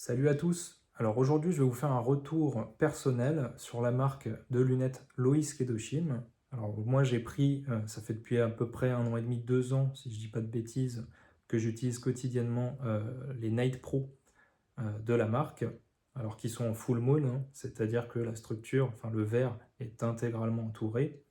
Salut à tous! Alors aujourd'hui, je vais vous faire un retour personnel sur la marque de lunettes Loïs Kedoshim. Alors moi, j'ai pris, ça fait depuis à peu près 1 an et demi, 2 ans, si je dis pas de bêtises, que j'utilise quotidiennement les Night Pro de la marque, alors qui sont en full moon, hein, c'est-à-dire que la structure, enfin le verre, est intégralement entouré.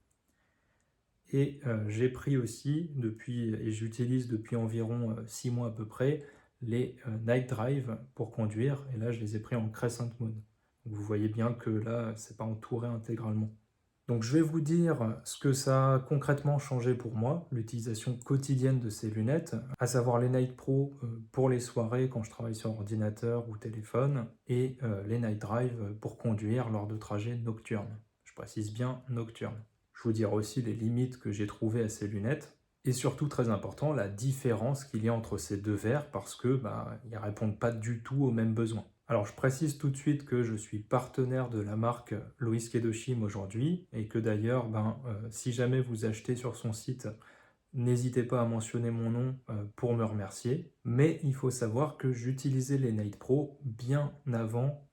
Et j'ai pris aussi depuis, et j'utilise depuis environ 6 mois à peu près, les Night Drive pour conduire. Et là, je les ai pris en Crescent Moon. Donc, vous voyez bien que là, c'est pas entouré intégralement. Donc je vais vous dire ce que ça a concrètement changé pour moi, l'utilisation quotidienne de ces lunettes, à savoir les Night Pro pour les soirées quand je travaille sur ordinateur ou téléphone, et les Night Drive pour conduire lors de trajets nocturnes. Je précise bien nocturnes. Je vous dirai aussi les limites que j'ai trouvées à ces lunettes, et surtout, très important, la différence qu'il y a entre ces deux verres, parce que ils ne répondent pas du tout aux mêmes besoins. Alors je précise tout de suite que je suis partenaire de la marque Loïs Kedoshim aujourd'hui, et que d'ailleurs, si jamais vous achetez sur son site, n'hésitez pas à mentionner mon nom pour me remercier. Mais il faut savoir que j'utilisais les Night Pro bien avant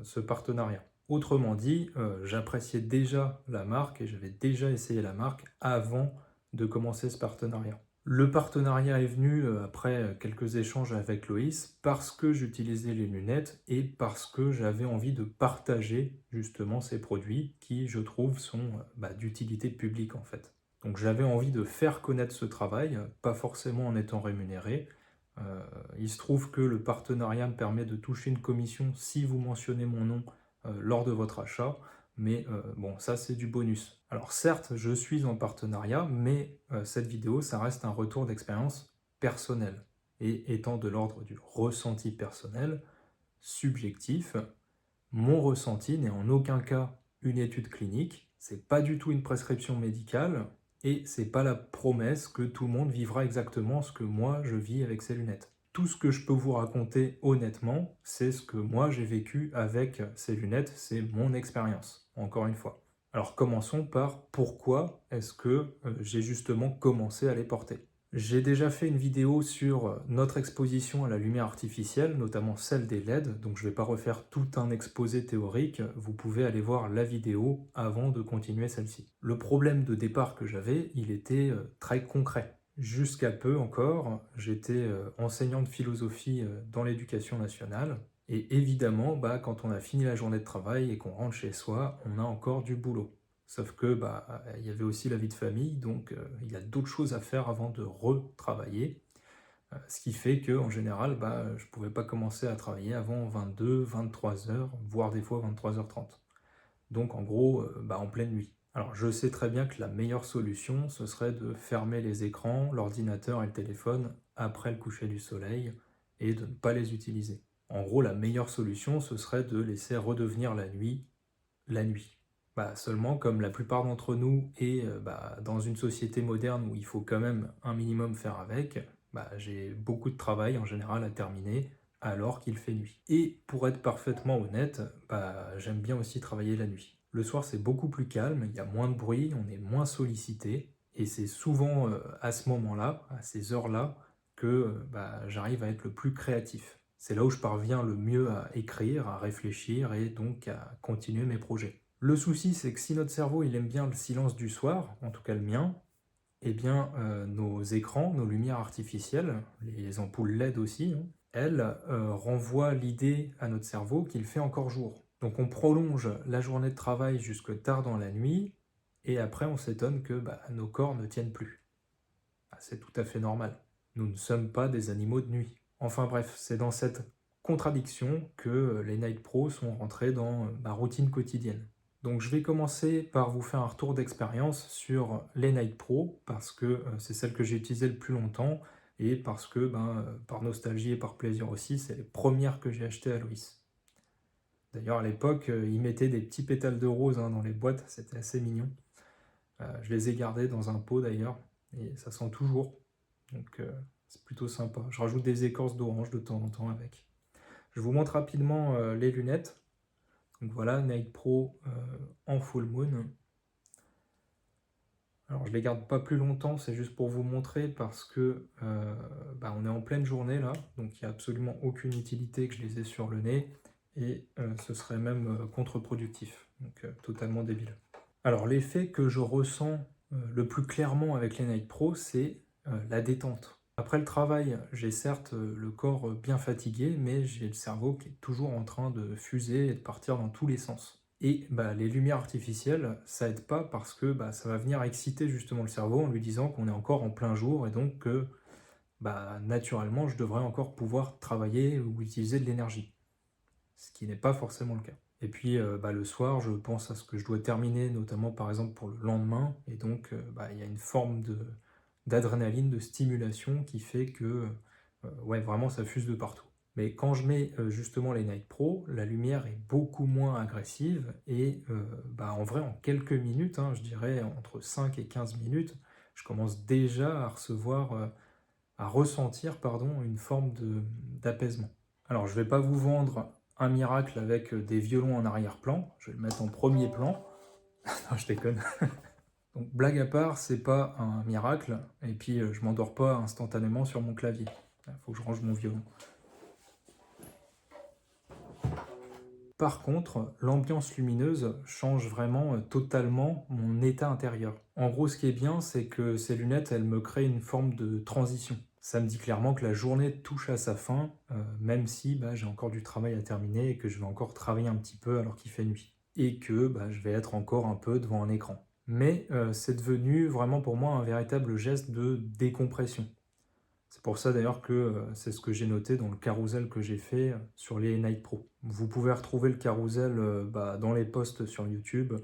ce partenariat. Autrement dit, j'appréciais déjà la marque et j'avais déjà essayé la marque avant de commencer ce partenariat. Le partenariat est venu après quelques échanges avec Loïs parce que j'utilisais les lunettes et parce que j'avais envie de partager justement ces produits qui, je trouve, sont d'utilité publique en fait. Donc j'avais envie de faire connaître ce travail, pas forcément en étant rémunéré. Il se trouve que le partenariat me permet de toucher une commission si vous mentionnez mon nom lors de votre achat, mais bon, ça c'est du bonus. Alors certes, je suis en partenariat, mais cette vidéo, ça reste un retour d'expérience personnelle. Et étant de l'ordre du ressenti personnel, subjectif, mon ressenti n'est en aucun cas une étude clinique, c'est pas du tout une prescription médicale, et c'est pas la promesse que tout le monde vivra exactement ce que moi je vis avec ces lunettes. Tout ce que je peux vous raconter honnêtement, c'est ce que moi j'ai vécu avec ces lunettes, c'est mon expérience, encore une fois. Alors commençons par pourquoi est-ce que j'ai justement commencé à les porter. J'ai déjà fait une vidéo sur notre exposition à la lumière artificielle, notamment celle des LED, donc je ne vais pas refaire tout un exposé théorique, vous pouvez aller voir la vidéo avant de continuer celle-ci. Le problème de départ que j'avais, il était très concret. Jusqu'à peu encore, j'étais enseignant de philosophie dans l'éducation nationale, et évidemment, quand on a fini la journée de travail et qu'on rentre chez soi, on a encore du boulot. Sauf que il y avait aussi la vie de famille, donc il y a d'autres choses à faire avant de retravailler. Ce qui fait qu'en général, je ne pouvais pas commencer à travailler avant 22, 23 heures, voire des fois 23h30. Donc en gros, en pleine nuit. Alors je sais très bien que la meilleure solution, ce serait de fermer les écrans, l'ordinateur et le téléphone après le coucher du soleil et de ne pas les utiliser. En gros, la meilleure solution, ce serait de laisser redevenir la nuit la nuit. Seulement, comme la plupart d'entre nous est dans une société moderne où il faut quand même un minimum faire avec, j'ai beaucoup de travail en général à terminer alors qu'il fait nuit. Et pour être parfaitement honnête, j'aime bien aussi travailler la nuit. Le soir, c'est beaucoup plus calme, il y a moins de bruit, on est moins sollicité, et c'est souvent à ce moment-là, à ces heures-là, que j'arrive à être le plus créatif. C'est là où je parviens le mieux à écrire, à réfléchir et donc à continuer mes projets. Le souci, c'est que si notre cerveau il aime bien le silence du soir, en tout cas le mien, eh bien nos écrans, nos lumières artificielles, les ampoules LED aussi, hein, elles renvoient l'idée à notre cerveau qu'il fait encore jour. Donc on prolonge la journée de travail jusque tard dans la nuit, et après on s'étonne que nos corps ne tiennent plus. C'est tout à fait normal. Nous ne sommes pas des animaux de nuit. Enfin bref, c'est dans cette contradiction que les Night Pro sont rentrés dans ma routine quotidienne. Donc je vais commencer par vous faire un retour d'expérience sur les Night Pro, parce que c'est celle que j'ai utilisée le plus longtemps, et parce que, par nostalgie et par plaisir aussi, c'est les premières que j'ai achetées à Loïs. D'ailleurs, à l'époque, ils mettaient des petits pétales de rose dans les boîtes, c'était assez mignon. Je les ai gardés dans un pot d'ailleurs, et ça sent toujours. Donc c'est plutôt sympa. Je rajoute des écorces d'orange de temps en temps avec. Je vous montre rapidement les lunettes. Donc voilà, Night Pro en full moon. Alors je les garde pas plus longtemps, c'est juste pour vous montrer parce que, on est en pleine journée là, donc il y a absolument aucune utilité que je les ai sur le nez et ce serait même, contre-productif, donc totalement débile. Alors l'effet que je ressens, le plus clairement avec les Night Pro, c'est, la détente. Après le travail, j'ai certes, le corps, bien fatigué, mais j'ai le cerveau qui est toujours en train de fuser et de partir dans tous les sens. Et les lumières artificielles, ça aide pas parce que, ça va venir exciter justement le cerveau en lui disant qu'on est encore en plein jour et donc que, naturellement, je devrais encore pouvoir travailler ou utiliser de l'énergie. Ce qui n'est pas forcément le cas. Et puis, le soir, je pense à ce que je dois terminer, notamment par exemple pour le lendemain, et donc il y a une forme d'adrénaline, de stimulation qui fait que, ouais, vraiment ça fuse de partout. Mais quand je mets, justement les Night Pro, la lumière est beaucoup moins agressive et en vrai, en quelques minutes, hein, je dirais entre 5 et 15 minutes, je commence déjà à recevoir, à ressentir, pardon, une forme d'apaisement. Alors, je vais pas vous vendre un miracle avec des violons en arrière-plan, je vais le mettre en premier plan. Non, je déconne. Donc, blague à part, c'est pas un miracle, et puis je m'endors pas instantanément sur mon clavier. Il faut que je range mon violon. Par contre, l'ambiance lumineuse change vraiment totalement mon état intérieur. En gros, ce qui est bien, c'est que ces lunettes, elles me créent une forme de transition. Ça me dit clairement que la journée touche à sa fin, même si j'ai encore du travail à terminer et que je vais encore travailler un petit peu alors qu'il fait nuit. Et que je vais être encore un peu devant un écran. Mais c'est devenu vraiment pour moi un véritable geste de décompression. C'est pour ça d'ailleurs que c'est ce que j'ai noté dans le carrousel que j'ai fait sur les Night Pro. Vous pouvez retrouver le carrousel dans les posts sur YouTube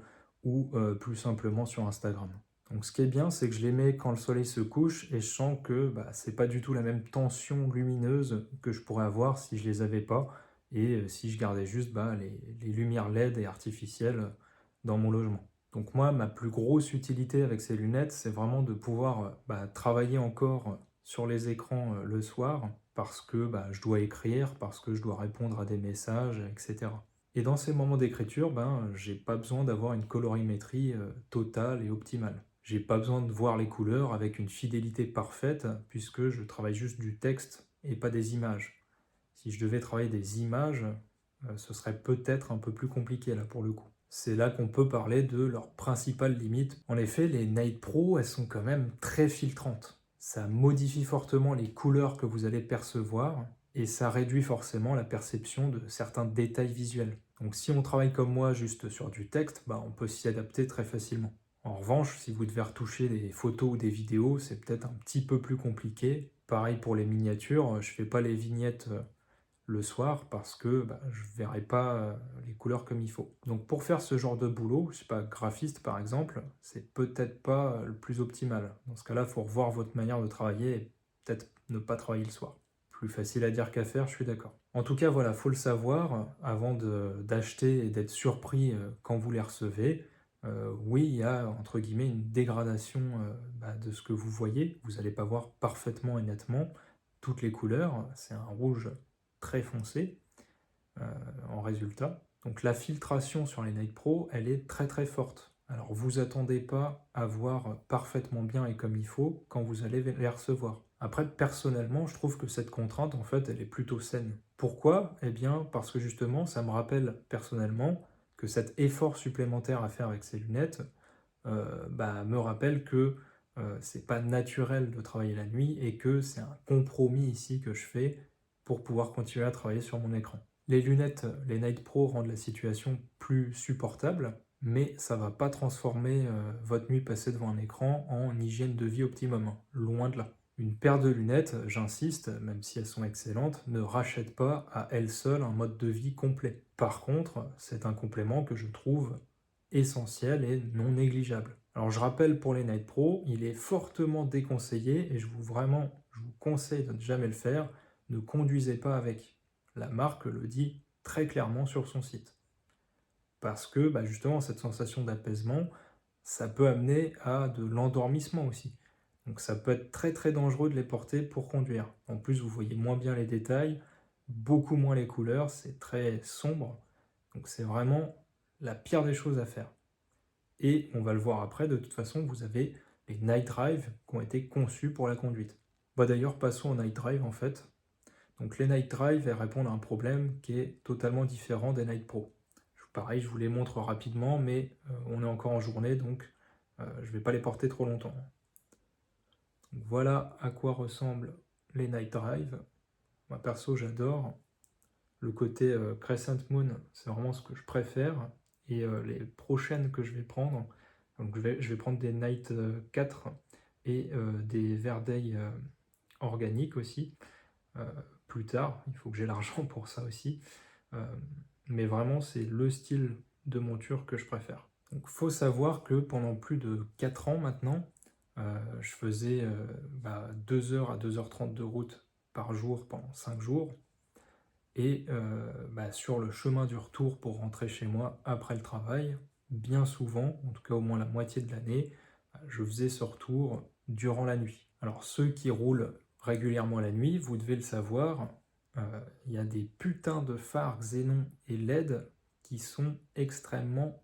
ou plus simplement sur Instagram. Donc ce qui est bien, c'est que je les mets quand le soleil se couche et je sens que c'est pas du tout la même tension lumineuse que je pourrais avoir si je les avais pas et si je gardais juste les lumières LED et artificielles dans mon logement. Donc moi, ma plus grosse utilité avec ces lunettes, c'est vraiment de pouvoir travailler encore sur les écrans le soir parce que je dois écrire, parce que je dois répondre à des messages, etc. Et dans ces moments d'écriture, j'ai pas besoin d'avoir une colorimétrie totale et optimale. J'ai pas besoin de voir les couleurs avec une fidélité parfaite puisque je travaille juste du texte et pas des images. Si je devais travailler des images, ce serait peut-être un peu plus compliqué là pour le coup. C'est là qu'on peut parler de leur principale limite. En effet, les Night Pro, elles sont quand même très filtrantes. Ça modifie fortement les couleurs que vous allez percevoir et ça réduit forcément la perception de certains détails visuels. Donc si on travaille comme moi juste sur du texte, on peut s'y adapter très facilement. En revanche, si vous devez retoucher des photos ou des vidéos, c'est peut-être un petit peu plus compliqué. Pareil pour les miniatures, je fais pas les vignettes le soir parce que je ne verrai pas les couleurs comme il faut. Donc pour faire ce genre de boulot, je sais pas, graphiste par exemple, c'est peut-être pas le plus optimal. Dans ce cas-là, il faut revoir votre manière de travailler et peut-être ne pas travailler le soir. Plus facile à dire qu'à faire, je suis d'accord. En tout cas, voilà, faut le savoir avant d'acheter et d'être surpris quand vous les recevez. Oui, il y a entre guillemets une dégradation de ce que vous voyez. Vous n'allez pas voir parfaitement et nettement toutes les couleurs. C'est un rouge très foncé en résultat. Donc la filtration sur les Night Pro, elle est très très forte. Alors vous attendez pas à voir parfaitement bien et comme il faut quand vous allez les recevoir. Après, personnellement, je trouve que cette contrainte, en fait, elle est plutôt saine. Pourquoi? Eh bien, parce que justement, ça me rappelle personnellement que cet effort supplémentaire à faire avec ces lunettes me rappelle que c'est pas naturel de travailler la nuit et que c'est un compromis ici que je fais pour pouvoir continuer à travailler sur mon écran. Les lunettes, les Night Pro rendent la situation plus supportable, mais ça va pas transformer votre nuit passée devant un écran en hygiène de vie optimum, hein. Loin de là. Une paire de lunettes, j'insiste, même si elles sont excellentes, ne rachète pas à elle seule un mode de vie complet. Par contre, c'est un complément que je trouve essentiel et non négligeable. Alors je rappelle pour les Night Pro, il est fortement déconseillé et je vous conseille de ne jamais le faire. Ne conduisez pas avec. La marque le dit très clairement sur son site. Parce que justement cette sensation d'apaisement, ça peut amener à de l'endormissement aussi. Donc ça peut être très très dangereux de les porter pour conduire. En plus vous voyez moins bien les détails, beaucoup moins les couleurs, c'est très sombre. Donc c'est vraiment la pire des choses à faire. Et on va le voir après, de toute façon, vous avez les Night Drive qui ont été conçus pour la conduite. Bah d'ailleurs, passons aux Night Drive en fait. Donc les Night Drive, elles répondent à un problème qui est totalement différent des Night Pro. Pareil, je vous les montre rapidement, mais on est encore en journée, donc je ne vais pas les porter trop longtemps. Donc, voilà à quoi ressemblent les Night Drive. Moi perso, j'adore. Le côté Crescent Moon, c'est vraiment ce que je préfère. Et les prochaines que je vais prendre, donc je vais prendre des Night 4 et des Verday organiques aussi. Plus tard, il faut que j'ai l'argent pour ça aussi. Mais vraiment, c'est le style de monture que je préfère. Donc, faut savoir que pendant plus de 4 ans maintenant, je faisais 2 heures à 2h30 de route par jour pendant 5 jours. Et sur le chemin du retour pour rentrer chez moi après le travail, bien souvent, en tout cas au moins la moitié de l'année, je faisais ce retour durant la nuit. Alors ceux qui roulent régulièrement la nuit, vous devez le savoir, il y a des putains de phares xénon et LED qui sont extrêmement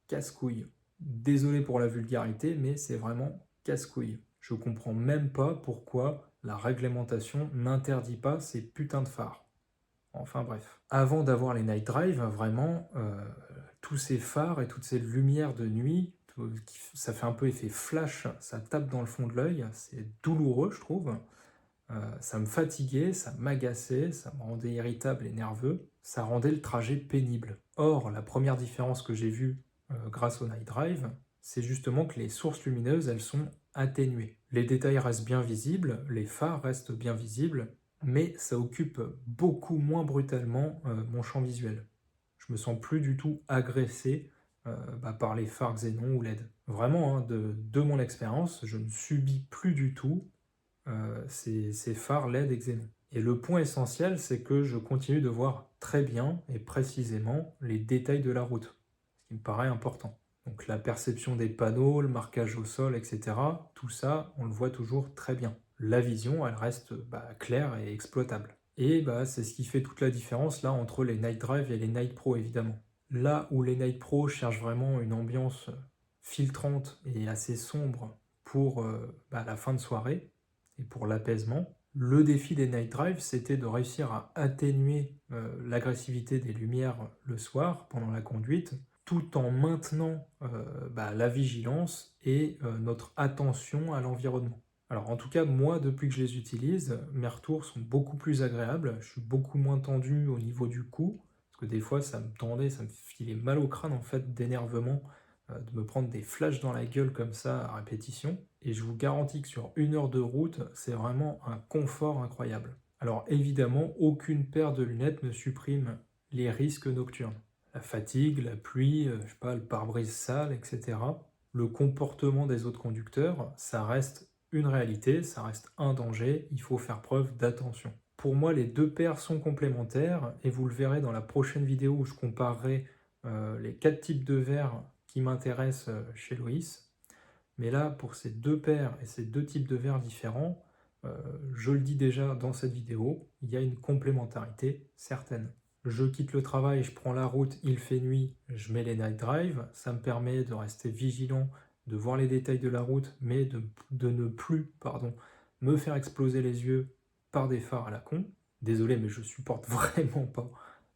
casse-couilles. Désolé pour la vulgarité, mais c'est vraiment casse-couilles. Je comprends même pas pourquoi la réglementation n'interdit pas ces putains de phares. Enfin bref. Avant d'avoir les Night Drive, vraiment, tous ces phares et toutes ces lumières de nuit, ça fait un peu effet flash, ça tape dans le fond de l'œil, c'est douloureux je trouve. Ça me fatiguait, ça m'agaçait, ça me rendait irritable et nerveux, ça rendait le trajet pénible. Or, la première différence que j'ai vue grâce au Night Drive, c'est justement que les sources lumineuses, elles sont atténuées. Les détails restent bien visibles, les phares restent bien visibles, mais ça occupe beaucoup moins brutalement mon champ visuel. Je me sens plus du tout agressé par les phares xénon ou LED. Vraiment, hein, de mon expérience, je ne subis plus du tout ces phares LED et xénon. Et le point essentiel, c'est que je continue de voir très bien et précisément les détails de la route, ce qui me paraît important. Donc la perception des panneaux, le marquage au sol, etc., tout ça, on le voit toujours très bien. La vision, elle reste claire et exploitable. Et c'est ce qui fait toute la différence là entre les Night Drive et les Night Pro évidemment. Là où les Night Pro cherchent vraiment une ambiance filtrante et assez sombre pour la fin de soirée et pour l'apaisement, le défi des Night Drive, c'était de réussir à atténuer l'agressivité des lumières le soir pendant la conduite, tout en maintenant la vigilance et notre attention à l'environnement. Alors en tout cas, moi, depuis que je les utilise, mes retours sont beaucoup plus agréables, je suis beaucoup moins tendu au niveau du cou, parce que des fois ça me tendait, ça me filait mal au crâne en fait d'énervement, de me prendre des flashs dans la gueule comme ça à répétition, et je vous garantis que sur 1 heure de route, c'est vraiment un confort incroyable. Alors évidemment, aucune paire de lunettes ne supprime les risques nocturnes. La fatigue, la pluie, je sais pas, le pare-brise sale, etc. Le comportement des autres conducteurs, ça reste une réalité, ça reste un danger, il faut faire preuve d'attention. Pour moi, les deux paires sont complémentaires, et vous le verrez dans la prochaine vidéo où je comparerai les 4 types de verres qui m'intéressent chez Loïs. Mais là, pour ces deux paires et ces deux types de verres différents, je le dis déjà dans cette vidéo, il y a une complémentarité certaine. Je quitte le travail, je prends la route, il fait nuit, je mets les Night Drive, ça me permet de rester vigilant, de voir les détails de la route, mais de ne plus me faire exploser les yeux par des phares à la con. Désolé, mais je supporte vraiment pas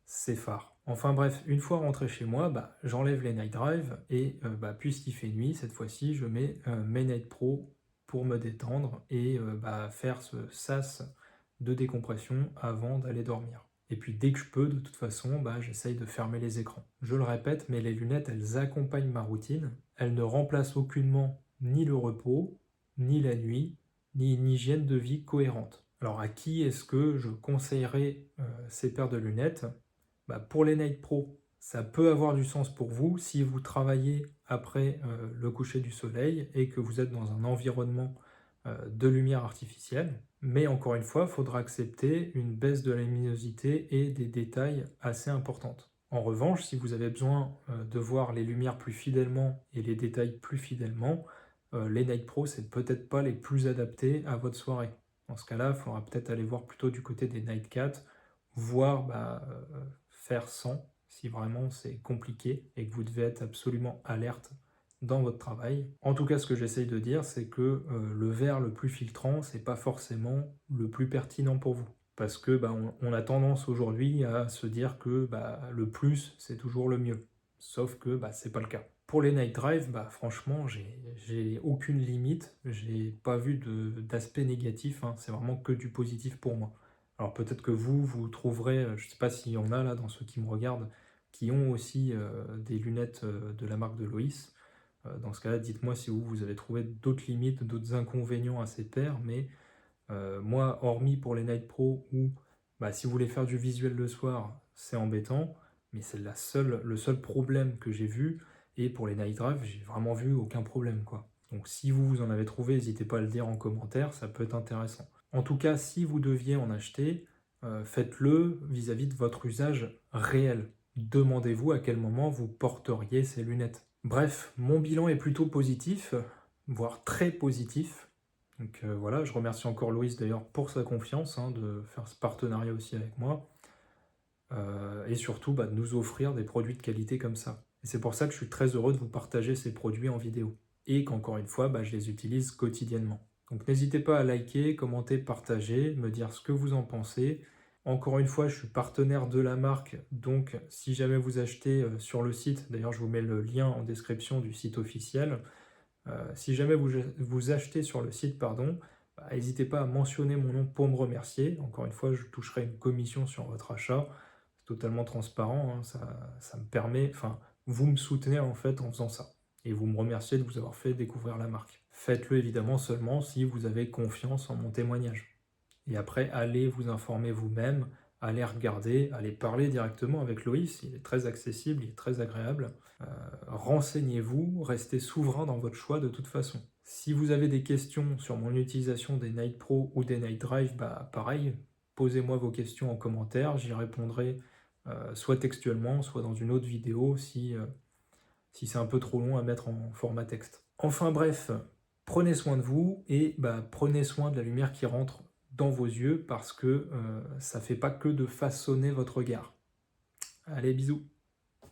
ces phares. Enfin bref, une fois rentré chez moi, j'enlève les Night Drive et puisqu'il fait nuit, cette fois-ci, je mets mes Night Pro pour me détendre et faire ce sas de décompression avant d'aller dormir. Et puis dès que je peux, de toute façon, j'essaye de fermer les écrans. Je le répète, mais les lunettes, elles accompagnent ma routine. Elles ne remplacent aucunement ni le repos, ni la nuit, ni une hygiène de vie cohérente. Alors à qui est-ce que je conseillerais ces paires de lunettes ? Pour les Night Pro, ça peut avoir du sens pour vous si vous travaillez après le coucher du soleil et que vous êtes dans un environnement de lumière artificielle. Mais encore une fois, il faudra accepter une baisse de la luminosité et des détails assez importantes. En revanche, si vous avez besoin de voir les lumières plus fidèlement et les détails plus fidèlement, les Night Pro, c'est peut-être pas les plus adaptés à votre soirée. Dans ce cas-là, il faudra peut-être aller voir plutôt du côté des Night Cat, voire faire sans, si vraiment c'est compliqué et que vous devez être absolument alerte dans votre travail. En tout cas, ce que j'essaye de dire, c'est que le verre le plus filtrant, c'est pas forcément le plus pertinent pour vous. Parce que bah, on a tendance aujourd'hui à se dire que bah, le plus, c'est toujours le mieux. Sauf que bah, c'est pas le cas. Pour les night drive, bah, franchement, j'ai aucune limite. J'ai pas vu d'aspect négatif, hein. C'est vraiment que du positif pour moi. Alors peut-être que vous trouverez, je sais pas s'il y en a là dans ceux qui me regardent, qui ont aussi des lunettes de la marque de Loïs. Dans ce cas-là, dites-moi si vous avez trouvé d'autres limites, d'autres inconvénients à ces paires, mais moi, hormis pour les Night Pro où bah, si vous voulez faire du visuel le soir, c'est embêtant, mais c'est le seul problème que j'ai vu, et pour les Night Drive, j'ai vraiment vu aucun problème, quoi. Donc si vous en avez trouvé, n'hésitez pas à le dire en commentaire, ça peut être intéressant. En tout cas, si vous deviez en acheter, faites-le vis-à-vis de votre usage réel. Demandez-vous à quel moment vous porteriez ces lunettes. Bref, mon bilan est plutôt positif, voire très positif. Donc voilà, je remercie encore Loïs d'ailleurs pour sa confiance, hein, de faire ce partenariat aussi avec moi. Et surtout bah, de nous offrir des produits de qualité comme ça. Et c'est pour ça que je suis très heureux de vous partager ces produits en vidéo. Et qu'encore une fois, bah, je les utilise quotidiennement. Donc n'hésitez pas à liker, commenter, partager, me dire ce que vous en pensez. Encore une fois, je suis partenaire de la marque, donc si jamais vous achetez sur le site, d'ailleurs je vous mets le lien en description du site officiel, si jamais vous achetez sur le site, pardon, bah, n'hésitez pas à mentionner mon nom pour me remercier. Encore une fois, je toucherai une commission sur votre achat. C'est totalement transparent, hein, ça me permet, enfin, vous me soutenez en fait en faisant ça. Et vous me remerciez de vous avoir fait découvrir la marque. Faites-le évidemment seulement si vous avez confiance en mon témoignage. Et après, allez vous informer vous-même, allez regarder, allez parler directement avec Loïs, il est très accessible, il est très agréable. Renseignez-vous, restez souverain dans votre choix de toute façon. Si vous avez des questions sur mon utilisation des Night Pro ou des Night Drive, bah pareil, posez-moi vos questions en commentaire, j'y répondrai soit textuellement, soit dans une autre vidéo si c'est un peu trop long à mettre en format texte. Enfin bref, prenez soin de vous et bah, prenez soin de la lumière qui rentre dans vos yeux parce que ça fait pas que de façonner votre regard. Allez, bisous!